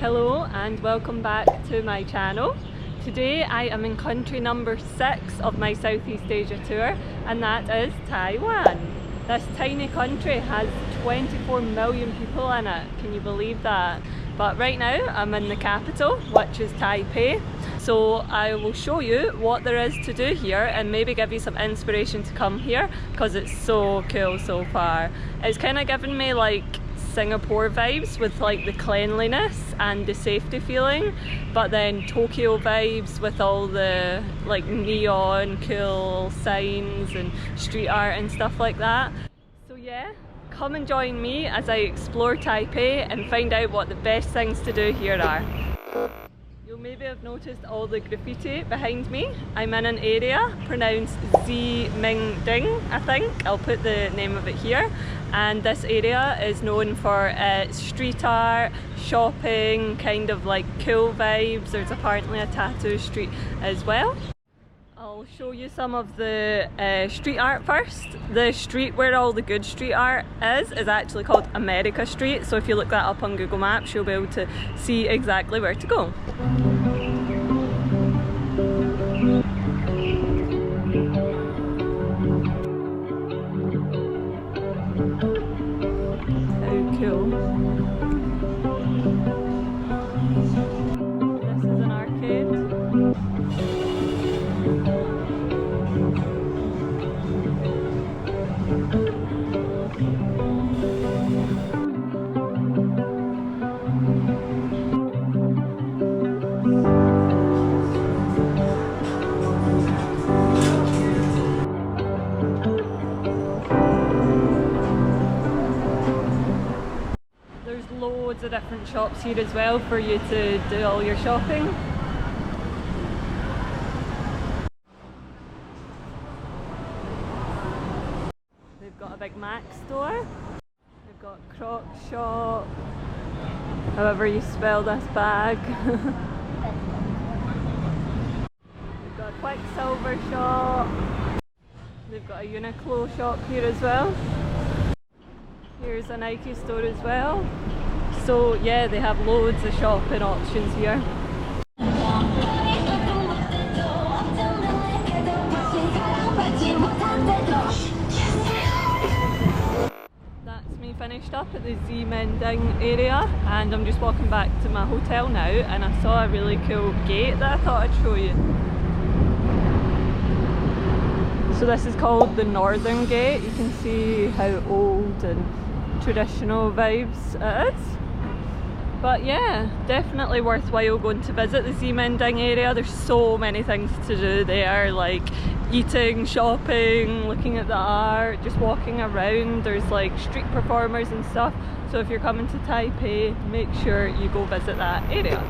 Hello and welcome back to my channel. Today I am in country number 6 of my Southeast Asia tour, and that is Taiwan. This tiny country has 24 million people in it, can you believe that? But right now I'm in the capital, which is Taipei, so I will show you what there is to do here and maybe give you some inspiration to come here because it's so cool so far. It's kind of given me like Singapore vibes with like the cleanliness and the safety feeling, but then Tokyo vibes with all the like neon cool signs and street art and stuff like that. So yeah, come and join me as I explore Taipei and find out what the best things to do here are. You'll maybe have noticed all the graffiti behind me. I'm in an area pronounced Ximingding, I think. I'll put the name of it here. And this area is known for street art, shopping, kind of like cool vibes. There's apparently a tattoo street as well. I'll show you some of the street art first. The street where all the good street art is actually called America Street, so if you look that up on Google Maps you'll be able to see exactly where to go. How cool. This is an arcade. Loads of different shops here as well for you to do all your shopping. They've got a big Mac store, they've got Croc shop, however you spell this bag. They've got a Quicksilver shop, they've got a Uniqlo shop here as well. Here's a Nike store as well. So yeah, they have loads of shopping options here. That's me finished up at the Ximingding area, and I'm just walking back to my hotel now, and I saw a really cool gate that I thought I'd show you. So this is called the Northern Gate. You can see how old and traditional vibes it is. But yeah, definitely worthwhile going to visit the Ximingding area. There's so many things to do there, like eating, shopping, looking at the art, just walking around. There's like street performers and stuff. So if you're coming to Taipei, make sure you go visit that area.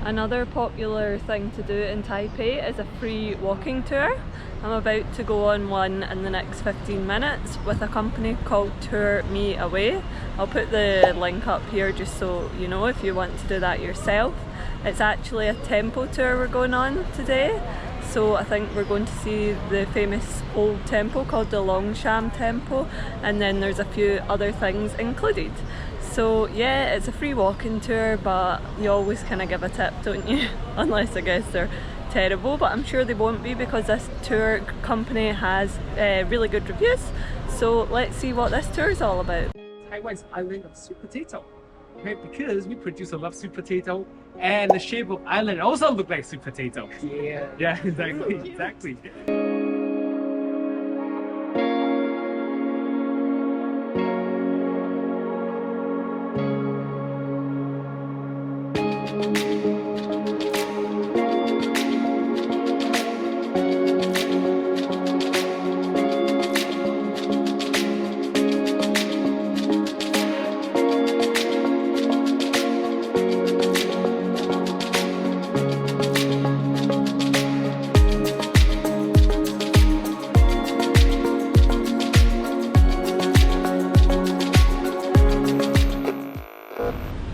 Another popular thing to do in Taipei is a free walking tour. I'm about to go on one in the next 15 minutes with a company called Tour Me Away. I'll put the link up here just so you know if you want to do that yourself. It's actually a temple tour we're going on today. So I think we're going to see the famous old temple called the Longshan Temple, and then there's a few other things included. So yeah, it's a free walking tour, but you always kind of give a tip, don't you? Unless I guess they're terrible, but I'm sure they won't be because this tour company has really good reviews. So let's see what this tour is all about. Taiwan's island of sweet potato. Okay, because we produce a lot of sweet potato, and the shape of island also look like sweet potato. Yeah, exactly.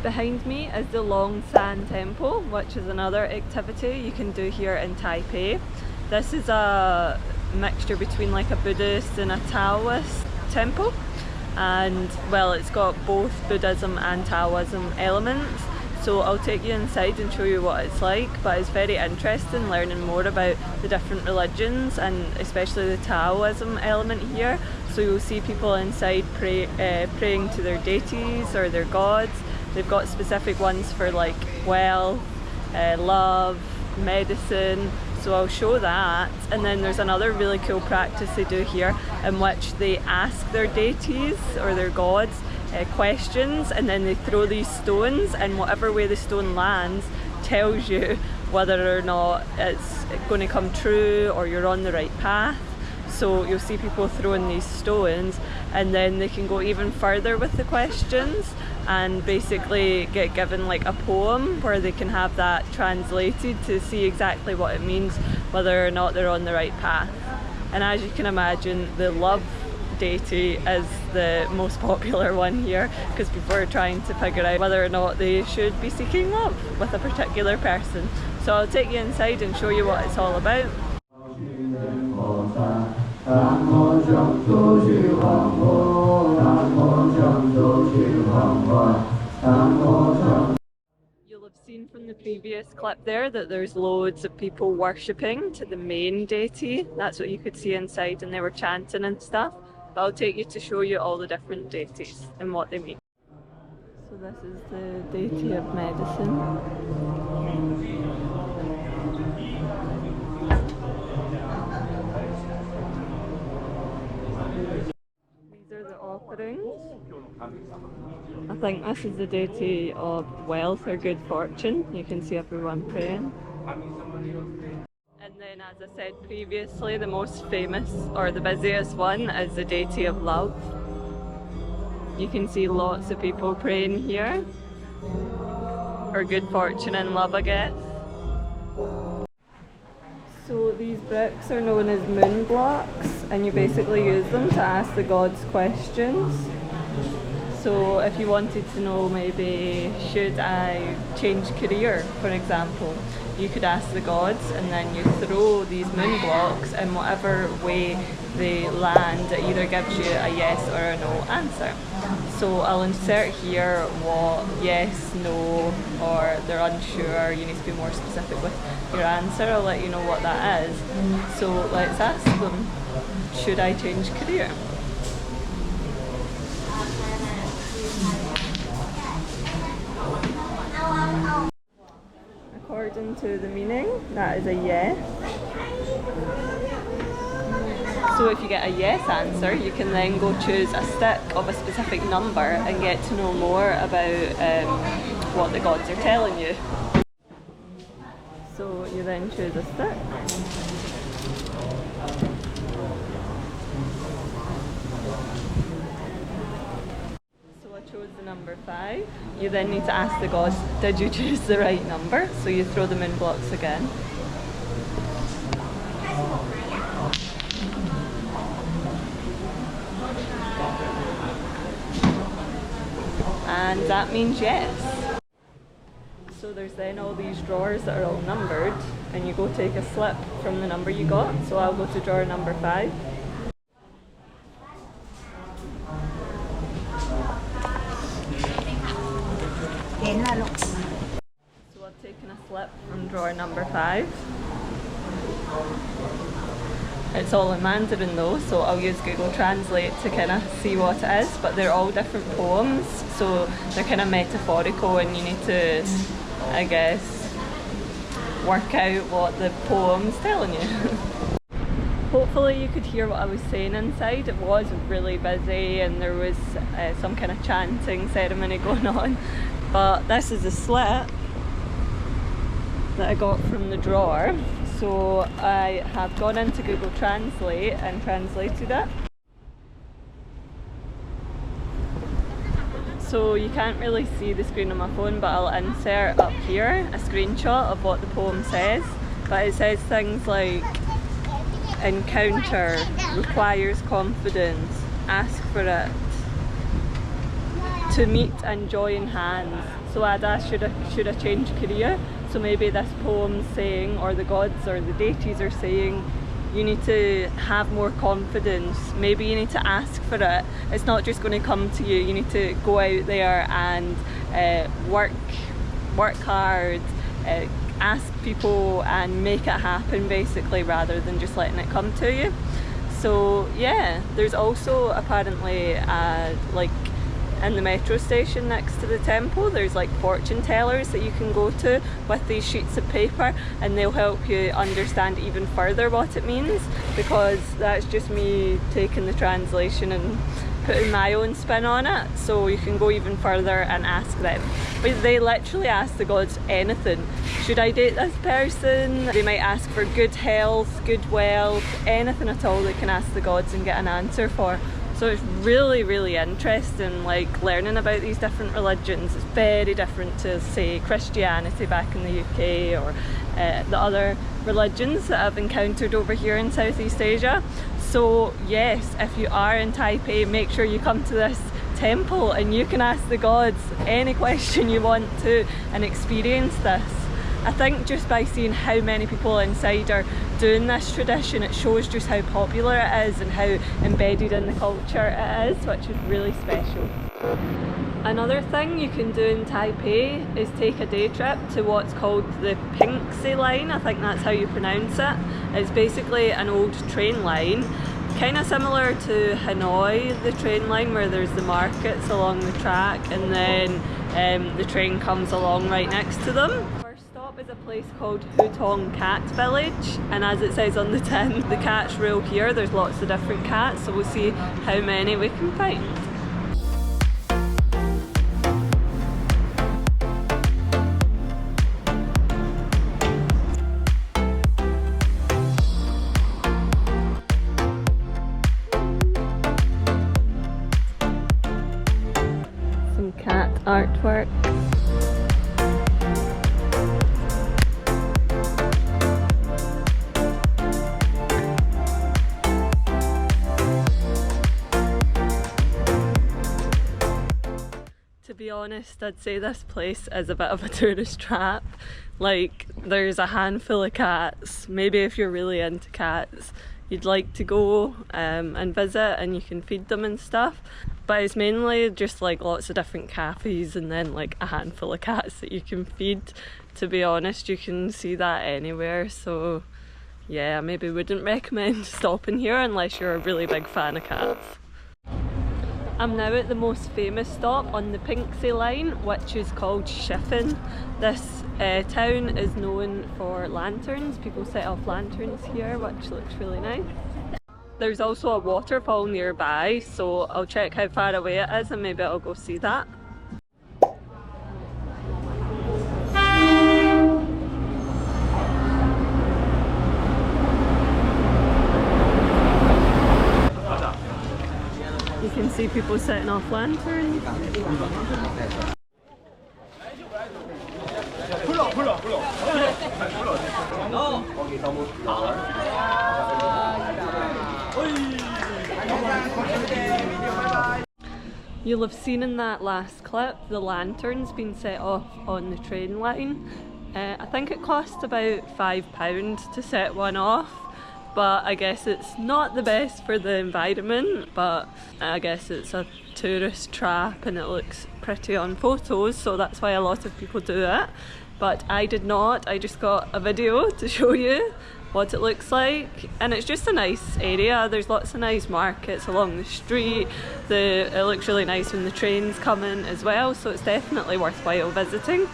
Behind me is the Longshan Temple, which is another activity you can do here in Taipei. This is a mixture between like a Buddhist and a Taoist temple, and well, it's got both Buddhism and Taoism elements. So I'll take you inside and show you what it's like, but it's very interesting learning more about the different religions and especially the Taoism element here. So you'll see people inside praying to their deities or their gods. They've got specific ones for like wealth, love, medicine. So I'll show that, and then there's another really cool practice they do here in which they ask their deities or their gods questions, and then they throw these stones, and whatever way the stone lands tells you whether or not it's going to come true or you're on the right path. So you'll see people throwing these stones, and then they can go even further with the questions and basically get given like a poem where they can have that translated to see exactly what it means, whether or not they're on the right path. And as you can imagine, the love deity is the most popular one here, because people are trying to figure out whether or not they should be seeking love with a particular person. So I'll take you inside and show you what it's all about. You'll have seen from the previous clip there that there's loads of people worshipping to the main deity. That's what you could see inside, and they were chanting and stuff. But I'll take you to show you all the different deities and what they mean. So this is the deity of medicine. These are the offerings. I think this is the deity of wealth or good fortune. You can see everyone praying. And then, as I said previously, the most famous or the busiest one is the deity of love. You can see lots of people praying here for good fortune and love, I guess. So these bricks are known as moon blocks, and you basically use them to ask the gods questions. So if you wanted to know, maybe, should I change career, for example, you could ask the gods, and then you throw these moon blocks, and whatever way they land, it either gives you a yes or a no answer. So I'll insert here what yes, no, or they're unsure. You need to be more specific with your answer. I'll let you know what that is. So let's ask them, should I change career? According to the meaning, that is a yes. So if you get a yes answer, you can then go choose a stick of a specific number and get to know more about what the gods are telling you. So you then choose a stick. Chose the number 5. You then need to ask the gods, did you choose the right number? So you throw them in blocks again. And that means yes. So there's then all these drawers that are all numbered, and you go take a slip from the number you got. So I'll go to drawer number 5. So I've taken a slip from drawer number 5. It's all in Mandarin though, so I'll use Google Translate to kind of see what it is, but they're all different poems, so they're kind of metaphorical, and you need to, I guess, work out what the poem's telling you. Hopefully you could hear what I was saying inside. It was really busy, and there was some kind of chanting ceremony going on. But this is a slip that I got from the drawer. So I have gone into Google Translate and translated it. So you can't really see the screen on my phone, but I'll insert up here a screenshot of what the poem says. But it says things like, encounter, requires confidence, ask for it, to meet and join hands. So I'd ask, should I change career? So maybe this poem's saying, or the gods or the deities are saying, you need to have more confidence. Maybe you need to ask for it. It's not just going to come to you. You need to go out there and work work hard, ask people and make it happen basically, rather than just letting it come to you. So yeah, there's also apparently like in the metro station next to the temple, there's like fortune tellers that you can go to with these sheets of paper, and they'll help you understand even further what it means, because that's just me taking the translation and putting my own spin on it. So you can go even further and ask them. But they literally ask the gods anything. Should I date this person? They might ask for good health, good wealth, anything at all they can ask the gods and get an answer for. So it's really, really interesting, like learning about these different religions. It's very different to, say, Christianity back in the UK, or the other religions that I've encountered over here in Southeast Asia. So yes, if you are in Taipei, make sure you come to this temple and you can ask the gods any question you want to and experience this. I think just by seeing how many people inside are doing this tradition, it shows just how popular it is and how embedded in the culture it is, which is really special. Another thing you can do in Taipei is take a day trip to what's called the Pinxi line. I think that's how you pronounce it. It's basically an old train line, kind of similar to Hanoi, the train line, where there's the markets along the track and then the train comes along right next to them. Is a place called Hutong Cat Village, and as it says on the tin, the cats rule here. There's lots of different cats, so we'll see how many we can find. Some cat artwork. To be honest, I'd say this place is a bit of a tourist trap. Like, there's a handful of cats. Maybe if you're really into cats, you'd like to go and visit, and you can feed them and stuff. But it's mainly just like lots of different cafes and then like a handful of cats that you can feed. To be honest, you can see that anywhere. So yeah, I maybe wouldn't recommend stopping here unless you're a really big fan of cats. I'm now at the most famous stop on the Pinxi line, which is called Shifen. This town is known for lanterns. People set off lanterns here, which looks really nice. There's also a waterfall nearby, so I'll check how far away it is and maybe I'll go see that. You can see people setting off lanterns. You'll have seen in that last clip the lanterns being set off on the train line. I think it cost about £5 to set one off. But I guess it's not the best for the environment, but I guess it's a tourist trap and it looks pretty on photos, so that's why a lot of people do it. But I did not. I just got a video to show you what it looks like, and it's just a nice area. There's lots of nice markets along the street. It looks really nice when the trains come in as well, so it's definitely worthwhile visiting.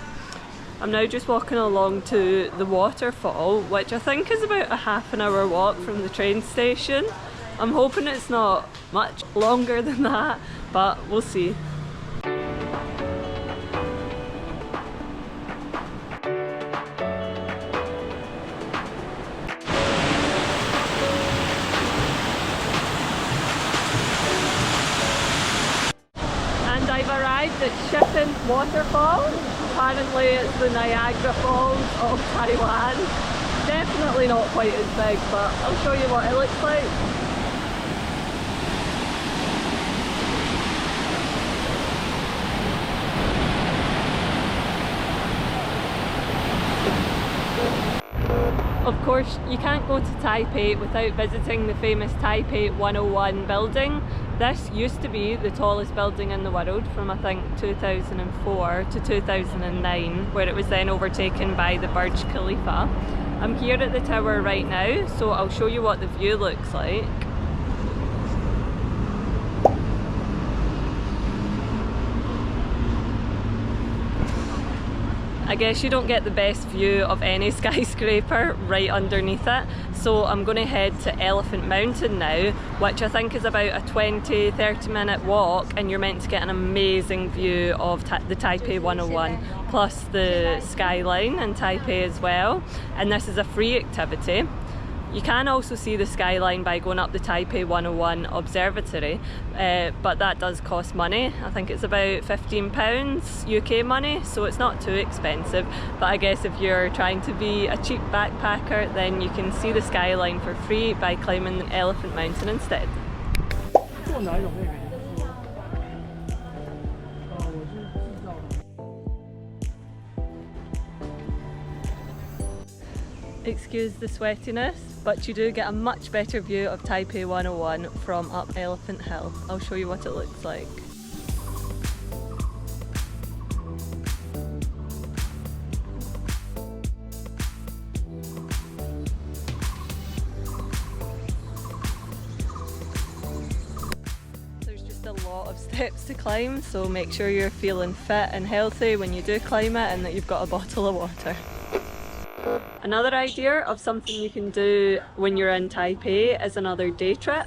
I'm now just walking along to the waterfall, which I think is about a half an hour walk from the train station. I'm hoping it's not much longer than that, but we'll see. And I've arrived at Shifen Waterfall. Apparently it's the Niagara Falls of Taiwan. Definitely not quite as big, but I'll show you what it looks like. Of course, you can't go to Taipei without visiting the famous Taipei 101 building. This used to be the tallest building in the world from I think 2004 to 2009, where it was then overtaken by the Burj Khalifa. I'm here at the tower right now, so I'll show you what the view looks like. I guess you don't get the best view of any skyscraper right underneath it, so I'm going to head to Elephant Mountain now, which I think is about a 20-30 minute walk, and you're meant to get an amazing view of the Taipei 101 plus the skyline in Taipei as well, and this is a free activity. You can also see the skyline by going up the Taipei 101 observatory, but that does cost money. I think it's about £15 UK money, so it's not too expensive. But I guess if you're trying to be a cheap backpacker, then you can see the skyline for free by climbing Elephant Mountain instead. Excuse the sweatiness, but you do get a much better view of Taipei 101 from up Elephant Hill. I'll show you what it looks like. There's just a lot of steps to climb, so make sure you're feeling fit and healthy when you do climb it, and that you've got a bottle of water. Another idea of something you can do when you're in Taipei is another day trip.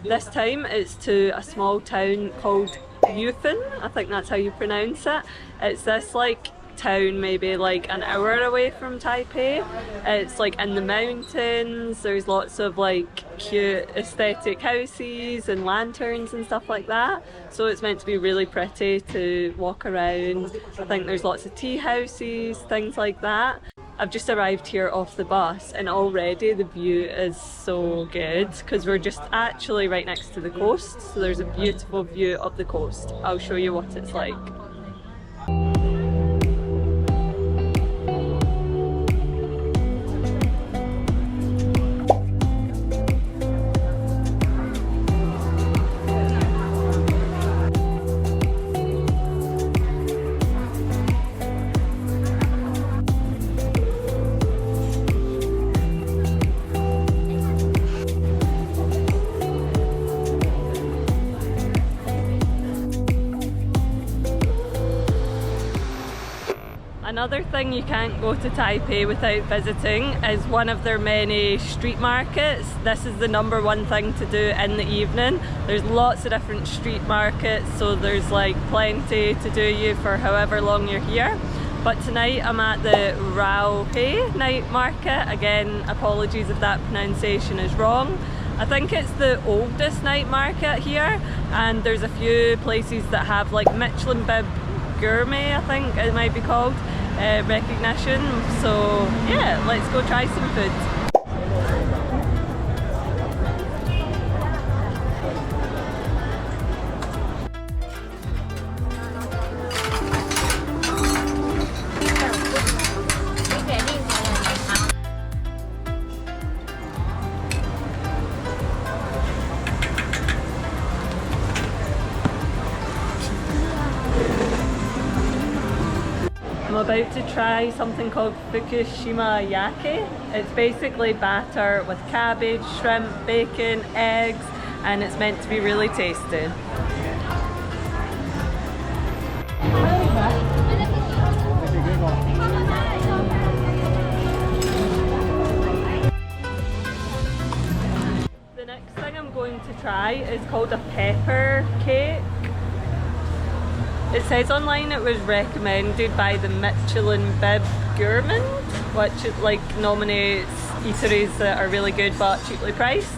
This time it's to a small town called Yuthan, I think that's how you pronounce it. It's this like town maybe like an hour away from Taipei. It's like in the mountains, there's lots of like cute aesthetic houses and lanterns and stuff like that. So it's meant to be really pretty to walk around. I think there's lots of tea houses, things like that. I've just arrived here off the bus and already the view is so good because we're just actually right next to the coast, so there's a beautiful view of the coast. I'll show you what it's like. Another thing you can't go to Taipei without visiting is one of their many street markets. This is the #1 thing to do in the evening. There's lots of different street markets, so there's like plenty to do you for however long you're here. But tonight I'm at the Taipei night market. Again, apologies if that pronunciation is wrong. I think it's the oldest night market here, and there's a few places that have like Michelin bib gourmet, I think it might be called, recognition. So yeah, let's go try some food. I'm about to try something called Fukushima yaki. It's basically batter with cabbage, shrimp, bacon, eggs, and it's meant to be really tasty. The next thing I'm going to try is called a pepper cake. It says online it was recommended by the Michelin bib gourmet, which like nominates eateries that are really good but cheaply priced.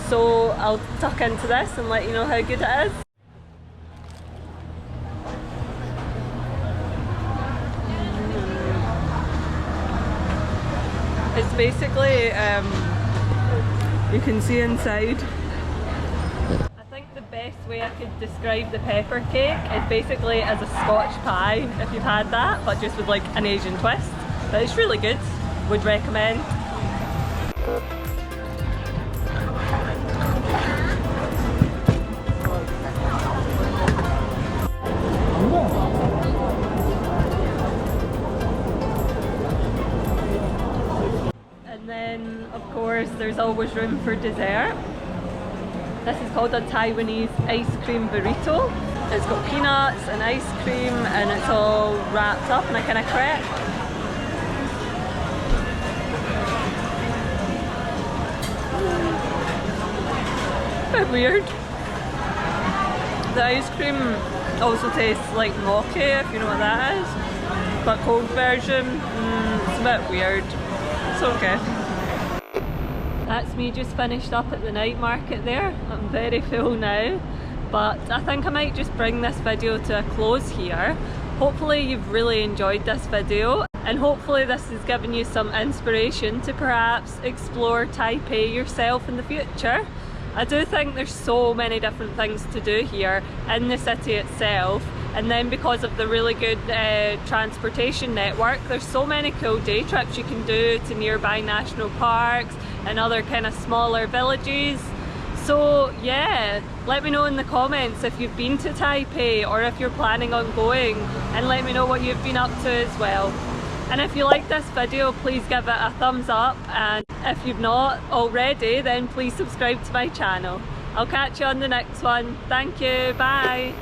So I'll tuck into this and let you know how good it is. It's basically, you can see inside. The best way I could describe the pepper cake is basically as a Scotch pie, if you've had that, but just with like an Asian twist. But it's really good, would recommend. And then, of course, there's always room for dessert. This is called a Taiwanese ice cream burrito. It's got peanuts and ice cream and it's all wrapped up in a kind of crepe. Bit weird. The ice cream also tastes like mochi, if you know what that is. But cold version, it's a bit weird. It's okay. That's me just finished up at the night market there. I'm very full now, but I think I might just bring this video to a close here. Hopefully you've really enjoyed this video, and hopefully this has given you some inspiration to perhaps explore Taipei yourself in the future. I do think there's so many different things to do here in the city itself, and then because of the really good transportation network, there's so many cool day trips you can do to nearby national parks and other kind of smaller villages. So yeah, let me know in the comments if you've been to Taipei or if you're planning on going, and let me know what you've been up to as well. And if you like this video, please give it a thumbs up, and if you've not already, then please subscribe to my channel. I'll catch you on the next one. Thank you, bye!